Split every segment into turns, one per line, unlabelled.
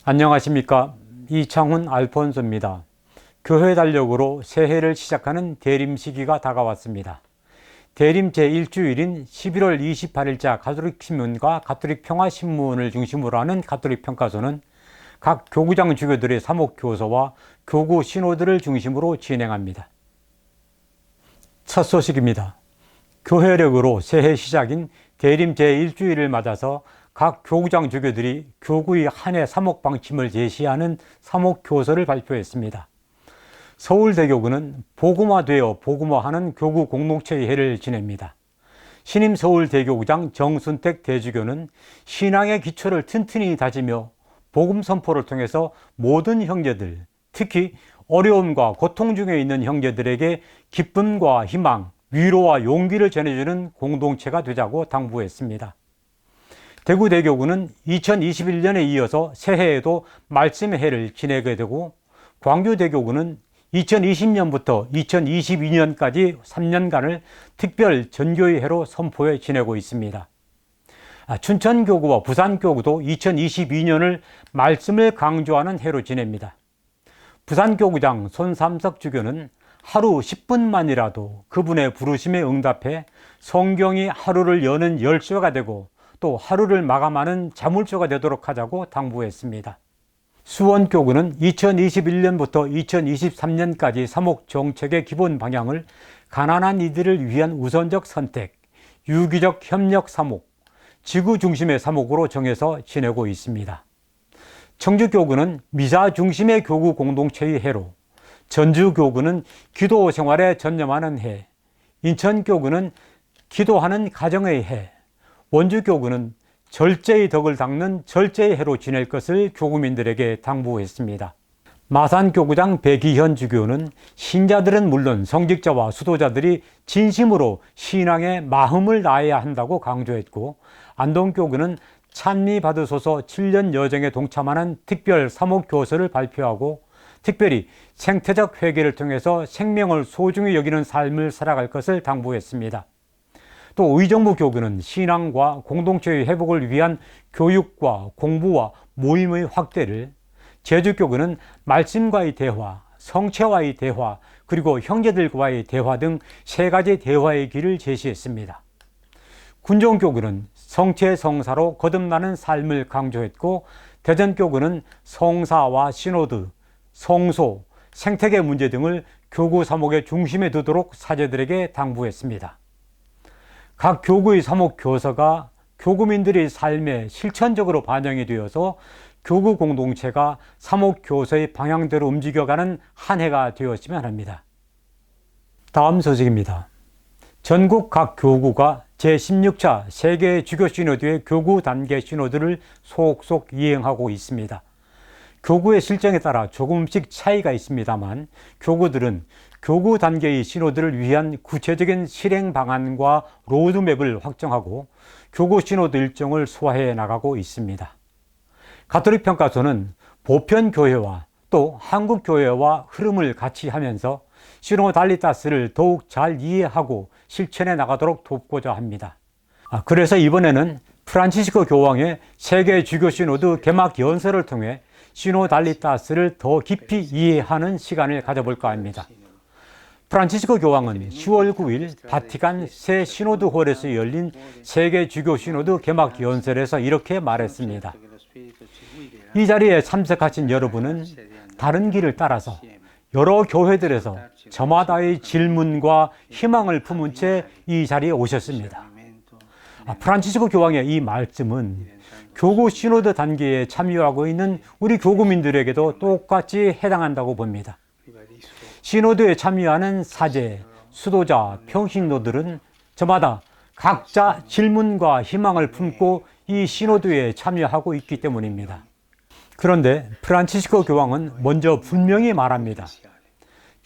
안녕하십니까. 이창훈 알폰소입니다. 교회 달력으로 새해를 시작하는 대림 시기가 다가왔습니다. 대림 제1주일인 11월 28일자 가톨릭신문과 가톨릭평화신문을 중심으로 하는 가톨릭평가소는 각 교구장 주교들의 사목교서와 교구 신호들을 중심으로 진행합니다. 첫 소식입니다. 교회력으로 새해 시작인 대림 제1주일을 맞아서 각 교구장 주교들이 교구의 한 해 사목방침을 제시하는 사목교서를 발표했습니다. 서울대교구는 복음화되어 복음화하는 교구 공동체의 해를 지냅니다. 신임 서울대교구장 정순택 대주교는 신앙의 기초를 튼튼히 다지며 복음 선포를 통해서 모든 형제들, 특히 어려움과 고통 중에 있는 형제들에게 기쁨과 희망, 위로와 용기를 전해주는 공동체가 되자고 당부했습니다. 대구대교구는 2021년에 이어서 새해에도 말씀의 해를 지내게 되고, 광주대교구는 2020년부터 2022년까지 3년간을 특별 전교의 해로 선포해 지내고 있습니다. 춘천교구와 부산교구도 2022년을 말씀을 강조하는 해로 지냅니다. 부산교구장 손삼석 주교는 하루 10분만이라도 그분의 부르심에 응답해 성경이 하루를 여는 열쇠가 되고 또 하루를 마감하는 자물쇠가 되도록 하자고 당부했습니다. 수원교구는 2021년부터 2023년까지 사목정책의 기본 방향을 가난한 이들을 위한 우선적 선택, 유기적 협력 사목, 지구 중심의 사목으로 정해서 지내고 있습니다. 청주교구는 미사 중심의 교구 공동체의 해로, 전주교구는 기도 생활에 전념하는 해, 인천교구는 기도하는 가정의 해, 원주교구는 절제의 덕을 닦는 절제의 해로 지낼 것을 교구민들에게 당부했습니다. 마산교구장 백이현 주교는 신자들은 물론 성직자와 수도자들이 진심으로 신앙에 마음을 다해야 한다고 강조했고, 안동교구는 찬미 받으소서 7년 여정에 동참하는 특별 사목교서를 발표하고 특별히 생태적 회개를 통해서 생명을 소중히 여기는 삶을 살아갈 것을 당부했습니다. 또 의정부교구는 신앙과 공동체의 회복을 위한 교육과 공부와 모임의 확대를, 제주교구는 말씀과의 대화, 성체와의 대화, 그리고 형제들과의 대화 등 세 가지 대화의 길을 제시했습니다. 군종교구는 성체 성사로 거듭나는 삶을 강조했고, 대전교구는 성사와 시노드, 성소, 생태계 문제 등을 교구 사목의 중심에 두도록 사제들에게 당부했습니다. 각 교구의 사목교서가 교구민들의 삶에 실천적으로 반영이 되어서 교구 공동체가 사목교서의 방향대로 움직여가는 한 해가 되었으면 합니다. 다음 소식입니다. 전국 각 교구가 제16차 세계 주교 시노드의 교구 단계 시노드를 속속 이행하고 있습니다. 교구의 실정에 따라 조금씩 차이가 있습니다만, 교구들은 교구 단계의 시노드를 위한 구체적인 실행 방안과 로드맵을 확정하고 교구 시노드 일정을 소화해 나가고 있습니다. 가톨릭평가소는 보편교회와 또 한국교회와 흐름을 같이 하면서 시노달리타스를 더욱 잘 이해하고 실천해 나가도록 돕고자 합니다. 그래서 이번에는 프란치스코 교황의 세계 주교 시노드 개막 연설을 통해 시노달리타스를 더 깊이 이해하는 시간을 가져볼까 합니다. 프란치스코 교황은 10월 9일 바티칸 새 시노드홀에서 열린 세계 주교 시노드 개막 연설에서 이렇게 말했습니다. 이 자리에 참석하신 여러분은 다른 길을 따라서 여러 교회들에서 저마다의 질문과 희망을 품은 채 이 자리에 오셨습니다. 프란치스코 교황의 이 말씀은 교구 시노드 단계에 참여하고 있는 우리 교구민들에게도 똑같이 해당한다고 봅니다. 시노드에 참여하는 사제, 수도자, 평신도들은 저마다 각자 질문과 희망을 품고 이 시노드에 참여하고 있기 때문입니다. 그런데 프란치스코 교황은 먼저 분명히 말합니다.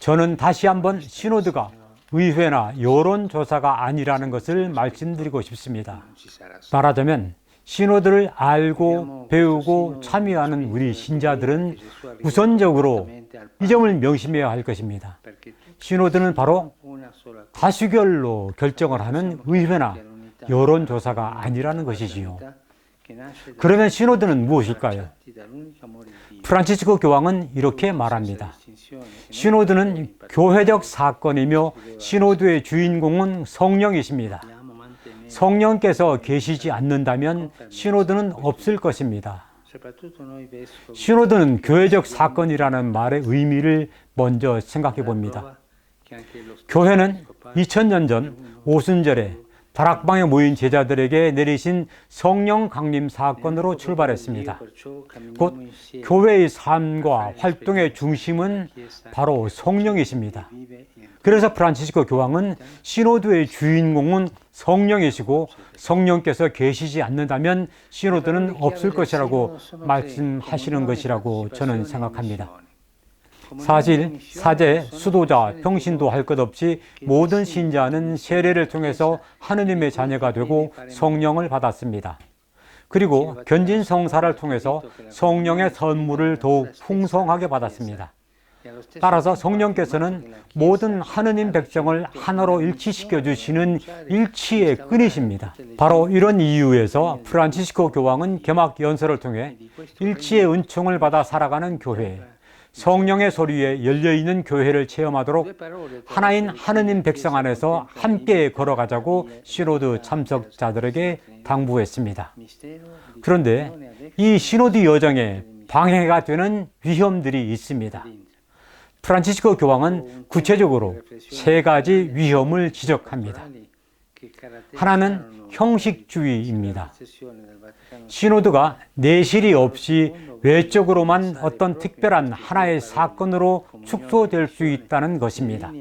저는 다시 한번 시노드가 의회나 여론조사가 아니라는 것을 말씀드리고 싶습니다. 말하자면 시노드를 알고 배우고 참여하는 우리 신자들은 우선적으로 이 점을 명심해야 할 것입니다. 시노드는 바로 다수결로 결정을 하는 의회나 여론조사가 아니라는 것이지요. 그러면 시노드는 무엇일까요? 프란치스코 교황은 이렇게 말합니다. 시노드는 교회적 사건이며 시노드의 주인공은 성령이십니다. 성령께서 계시지 않는다면 시노드는 없을 것입니다. 시노드는 교회적 사건이라는 말의 의미를 먼저 생각해 봅니다. 교회는 2000년 전 오순절에 다락방에 모인 제자들에게 내리신 성령 강림 사건으로 출발했습니다. 곧 교회의 삶과 활동의 중심은 바로 성령이십니다. 그래서 프란치스코 교황은 시노드의 주인공은 성령이시고 성령께서 계시지 않는다면 시노드는 없을 것이라고 말씀하시는 것이라고 저는 생각합니다. 사실 사제, 수도자, 평신도 할 것 없이 모든 신자는 세례를 통해서 하느님의 자녀가 되고 성령을 받았습니다. 그리고 견진 성사를 통해서 성령의 선물을 더욱 풍성하게 받았습니다. 따라서 성령께서는 모든 하느님 백성을 하나로 일치시켜 주시는 일치의 끈이십니다. 바로 이런 이유에서 프란치스코 교황은 개막 연설을 통해 일치의 은총을 받아 살아가는 교회, 성령의 소리에 열려있는 교회를 체험하도록 하나인 하느님 백성 안에서 함께 걸어가자고 시노드 참석자들에게 당부했습니다. 그런데 이 시노드 여정에 방해가 되는 위험들이 있습니다. 프란치스코 교황은 구체적으로 세 가지 위험을 지적합니다. 하나는 형식주의입니다. 시노드가 내실이 없이 외적으로만 어떤 특별한 하나의 사건으로 축소될 수 있다는 것입니다.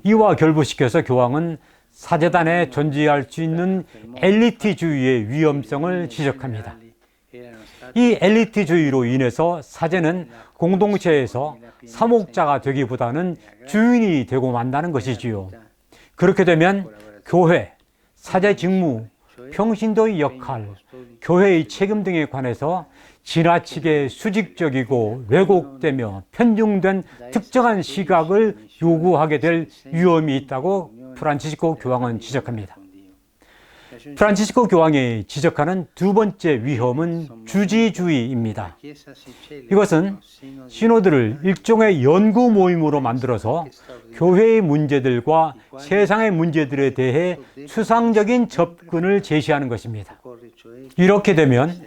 이와 결부시켜서 교황은 사제단에 존재할 수 있는 엘리트주의의 위험성을 지적합니다. 이 엘리트주의로 인해서 사제는 공동체에서 사목자가 되기보다는 주인이 되고 만다는 것이지요. 그렇게 되면 교회, 사제 직무, 평신도의 역할, 교회의 책임 등에 관해서 지나치게 수직적이고 왜곡되며 편중된 특정한 시각을 요구하게 될 위험이 있다고 프란치스코 교황은 지적합니다. 프란치스코 교황이 지적하는 두 번째 위험은 주지주의입니다. 이것은 시노드를 일종의 연구 모임으로 만들어서 교회의 문제들과 세상의 문제들에 대해 추상적인 접근을 제시하는 것입니다. 이렇게 되면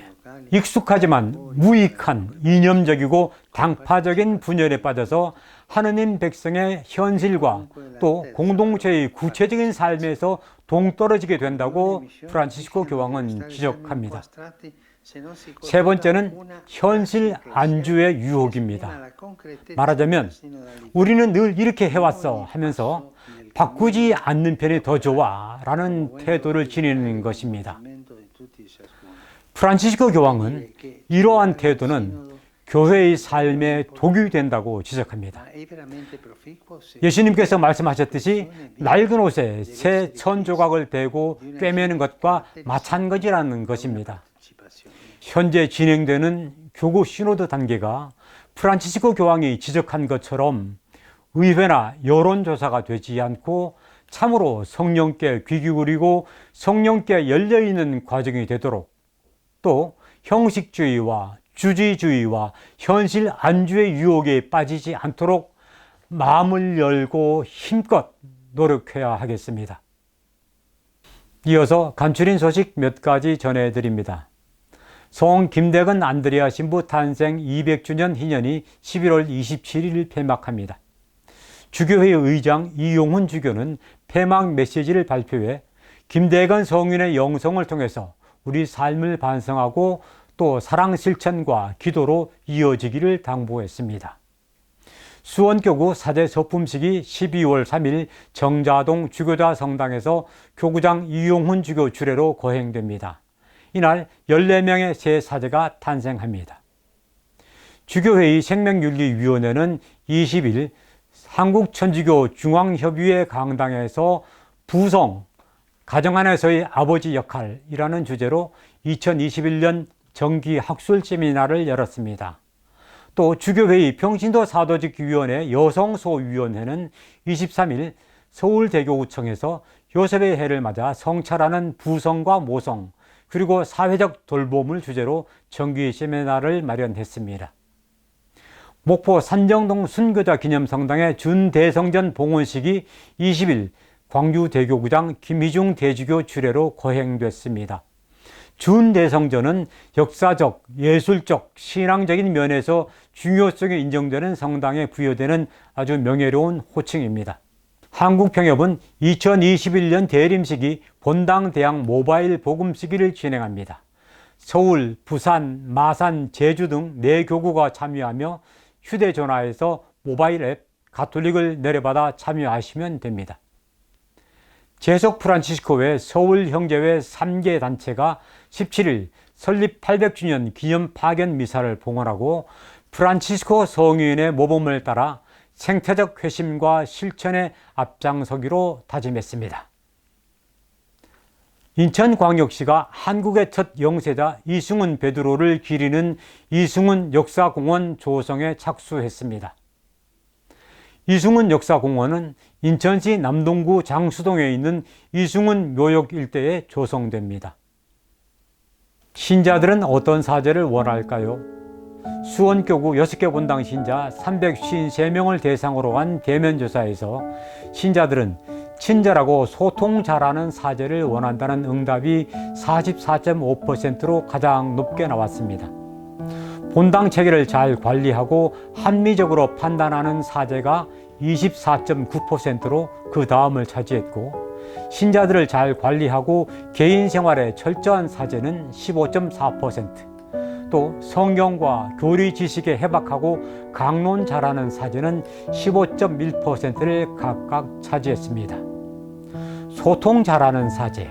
익숙하지만 무익한 이념적이고 당파적인 분열에 빠져서 하느님 백성의 현실과 또 공동체의 구체적인 삶에서 동떨어지게 된다고 프란치스코 교황은 지적합니다. 세 번째는 현실 안주의 유혹입니다. 말하자면 우리는 늘 이렇게 해왔어 하면서 바꾸지 않는 편이 더 좋아 라는 태도를 지니는 것입니다. 프란치스코 교황은 이러한 태도는 교회의 삶에 독이 된다고 지적합니다. 예수님께서 말씀하셨듯이 낡은 옷에 새 천 조각을 대고 꿰매는 것과 마찬가지라는 것입니다. 현재 진행되는 교구 시노드 단계가 프란치스코 교황이 지적한 것처럼 의회나 여론조사가 되지 않고 참으로 성령께 귀 기울이고 성령께 열려있는 과정이 되도록 또 형식주의와 주지주의와 현실 안주의 유혹에 빠지지 않도록 마음을 열고 힘껏 노력해야 하겠습니다. 이어서 간추린 소식 몇 가지 전해드립니다. 송 김대근 안드레아 신부 탄생 200주년 희년이 11월 27일 폐막합니다. 주교회의 의장 이용훈 주교는 폐막 메시지를 발표해 김대근 성인의 영성을 통해서 우리 삶을 반성하고 또 사랑 실천과 기도로 이어지기를 당부했습니다. 수원교구 사제 서품식이 12월 3일 정자동 주교자 성당에서 교구장 이용훈 주교 주례로 거행됩니다. 이날 14명의 새 사제가 탄생합니다. 주교회의 생명윤리위원회는 20일 한국천주교 중앙협의회 강당에서 부성, 가정 안에서의 아버지 역할이라는 주제로 2021년 정기 학술 세미나를 열었습니다. 또 주교회의 평신도 사도직위원회 여성소위원회는 23일 서울대교구청에서 요셉의 해를 맞아 성찰하는 부성과 모성, 그리고 사회적 돌봄을 주제로 정기 세미나를 마련했습니다. 목포 산정동 순교자 기념성당의 준대성전 봉헌식이 20일 광주대교구장 김희중 대주교 주례로 거행됐습니다. 준대성전은 역사적, 예술적, 신앙적인 면에서 중요성이 인정되는 성당에 부여되는 아주 명예로운 호칭입니다. 한국평협은 2021년 대림식이 본당 대항 모바일 복음시기를 진행합니다. 서울, 부산, 마산, 제주 등 4교구가 참여하며 휴대전화에서 모바일 앱 가톨릭을 내려받아 참여하시면 됩니다. 재속 프란치스코회 서울형제회 3개 단체가 17일 설립 800주년 기념 파견 미사를 봉헌하고 프란치스코 성인의 모범을 따라 생태적 회심과 실천에 앞장서기로 다짐했습니다. 인천광역시가 한국의 첫 영세자 이승훈 베드로를 기리는 이승훈 역사공원 조성에 착수했습니다. 이승훈 역사공원은 인천시 남동구 장수동에 있는 이승훈 묘역 일대에 조성됩니다. 신자들은 어떤 사제를 원할까요? 수원교구 6개 본당 신자 353명을 대상으로 한 대면조사에서 신자들은 친절하고 소통 잘하는 사제를 원한다는 응답이 44.5%로 가장 높게 나왔습니다. 본당 체계를 잘 관리하고 합리적으로 판단하는 사제가 24.9%로 그 다음을 차지했고, 신자들을 잘 관리하고 개인 생활에 철저한 사제는 15.4%, 또 성경과 교리 지식에 해박하고 강론 잘하는 사제는 15.1%를 각각 차지했습니다. 소통 잘하는 사제,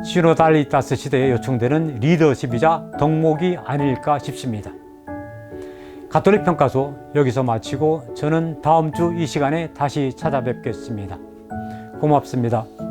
시노달리타스 시대에 요청되는 리더십이자 덕목이 아닐까 싶습니다. 가톨릭 평가소 여기서 마치고 저는 다음 주 이 시간에 다시 찾아뵙겠습니다. 고맙습니다.